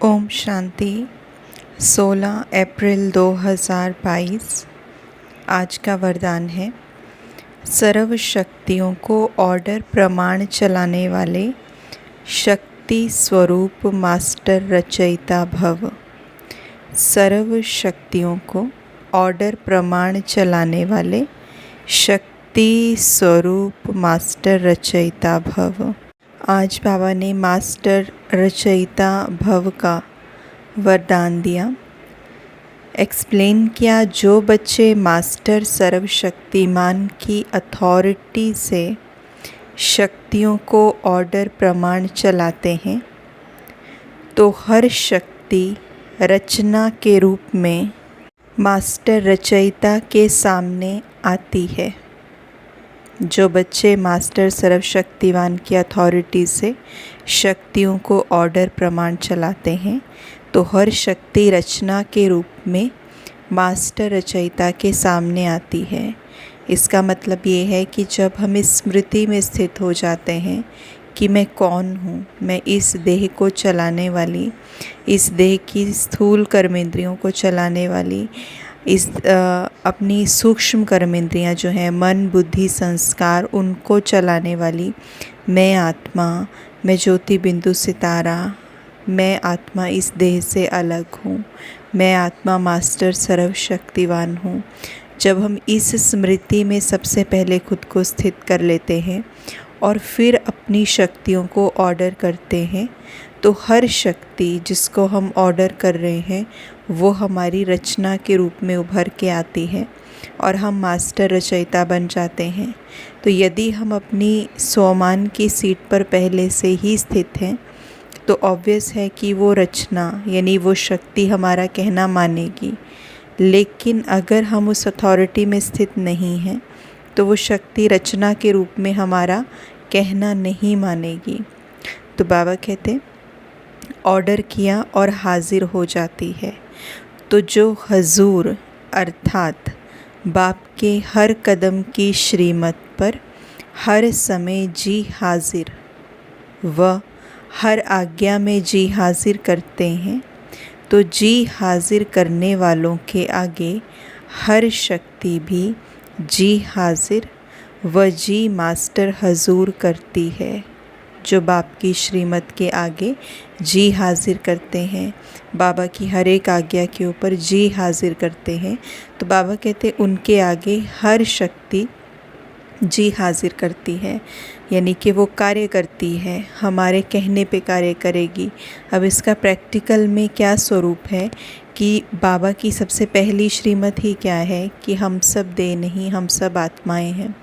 ओम शांति। 16 अप्रैल 2022 आज का वरदान है। सर्व शक्तियों को ऑर्डर प्रमाण चलाने वाले शक्ति स्वरूप मास्टर रचयिता भव। सर्व शक्तियों को ऑर्डर प्रमाण चलाने वाले शक्ति स्वरूप मास्टर रचयिता भव। आज बाबा ने मास्टर रचयिता भव का वरदान दिया। एक्सप्लेन किया, जो बच्चे मास्टर सर्वशक्तिमान की अथॉरिटी से शक्तियों को ऑर्डर प्रमाण चलाते हैं तो हर शक्ति रचना के रूप में मास्टर रचयिता के सामने आती है। जो बच्चे मास्टर सर्वशक्तिवान की अथॉरिटी से शक्तियों को ऑर्डर प्रमाण चलाते हैं तो हर शक्ति रचना के रूप में मास्टर रचयिता के सामने आती है। इसका मतलब ये है कि जब हम इस स्मृति में स्थित हो जाते हैं कि मैं कौन हूँ, मैं इस देह को चलाने वाली, इस देह की स्थूल कर्मेंद्रियों को चलाने वाली, इस अपनी सूक्ष्म कर्मेंद्रियाँ जो हैं मन बुद्धि संस्कार उनको चलाने वाली मैं आत्मा, मैं ज्योति बिंदु सितारा, मैं आत्मा इस देह से अलग हूँ, मैं आत्मा मास्टर सर्वशक्तिवान हूँ। जब हम इस स्मृति में सबसे पहले खुद को स्थित कर लेते हैं और फिर अपनी शक्तियों को ऑर्डर करते हैं तो हर शक्ति जिसको हम ऑर्डर कर रहे हैं वो हमारी रचना के रूप में उभर के आती है और हम मास्टर रचयिता बन जाते हैं। तो यदि हम अपनी स्वमान की सीट पर पहले से ही स्थित हैं तो ऑब्वियस है कि वो रचना यानी वो शक्ति हमारा कहना मानेगी। लेकिन अगर हम उस अथॉरिटी में स्थित नहीं हैं तो वो शक्ति रचना के रूप में हमारा कहना नहीं मानेगी। तो बाबा कहते ऑर्डर किया और हाजिर हो जाती है। तो जो हजूर अर्थात बाप के हर कदम की श्रीमत पर हर समय जी हाजिर व हर आज्ञा में जी हाजिर करते हैं तो जी हाजिर करने वालों के आगे हर शक्ति भी जी हाजिर व जी मास्टर हजूर करती है। जो बाप की श्रीमत के आगे जी हाजिर करते हैं, बाबा की हर एक आज्ञा के ऊपर जी हाजिर करते हैं तो बाबा कहते उनके आगे हर शक्ति जी हाजिर करती है, यानी कि वो कार्य करती है, हमारे कहने पे कार्य करेगी। अब इसका प्रैक्टिकल में क्या स्वरूप है कि बाबा की सबसे पहली श्रीमत ही क्या है कि हम सब देह नहीं, हम सब आत्माएं हैं।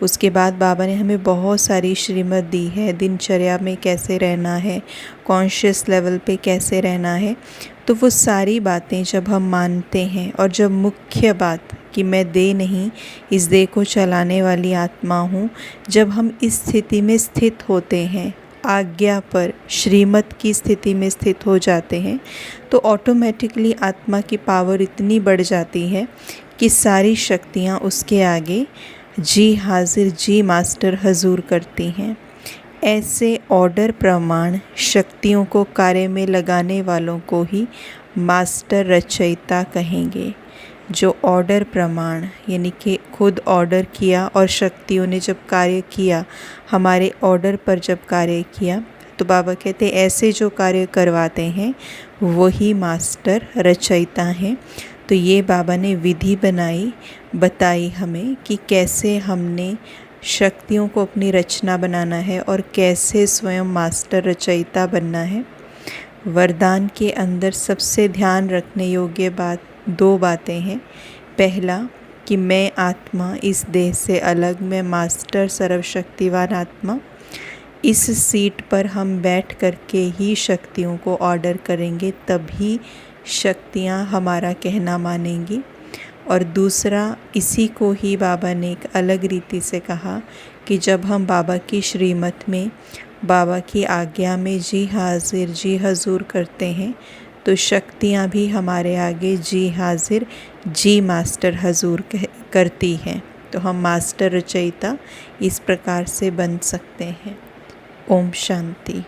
उसके बाद बाबा ने हमें बहुत सारी श्रीमत दी है, दिनचर्या में कैसे रहना है, कॉन्शियस लेवल पे कैसे रहना है। तो वो सारी बातें जब हम मानते हैं और जब मुख्य बात कि मैं देह नहीं, इस देह को चलाने वाली आत्मा हूँ, जब हम इस स्थिति में स्थित होते हैं, आज्ञा पर श्रीमत की स्थिति में स्थित हो जाते हैं तो ऑटोमेटिकली आत्मा की पावर इतनी बढ़ जाती है कि सारी शक्तियाँ उसके आगे जी हाजिर जी मास्टर हजूर करती हैं। ऐसे ऑर्डर प्रमाण शक्तियों को कार्य में लगाने वालों को ही मास्टर रचयिता कहेंगे। जो ऑर्डर प्रमाण यानी कि खुद ऑर्डर किया और शक्तियों ने जब कार्य किया, हमारे ऑर्डर पर जब कार्य किया तो बाबा कहते ऐसे जो कार्य करवाते हैं वही मास्टर रचयिता हैं। तो ये बाबा ने विधि बनाई, बताई हमें कि कैसे हमने शक्तियों को अपनी रचना बनाना है और कैसे स्वयं मास्टर रचयिता बनना है। वरदान के अंदर सबसे ध्यान रखने योग्य बात दो बातें हैं। पहला कि मैं आत्मा इस देह से अलग, मैं मास्टर सर्वशक्तिवान आत्मा, इस सीट पर हम बैठ करके ही शक्तियों को ऑर्डर करेंगे तभी शक्तियाँ हमारा कहना मानेंगी। और दूसरा, इसी को ही बाबा ने एक अलग रीति से कहा कि जब हम बाबा की श्रीमत में, बाबा की आज्ञा में जी हाजिर जी हजूर करते हैं तो शक्तियाँ भी हमारे आगे जी हाजिर जी मास्टर हजूर करती हैं। तो हम मास्टर रचयिता इस प्रकार से बन सकते हैं। ओम शांति।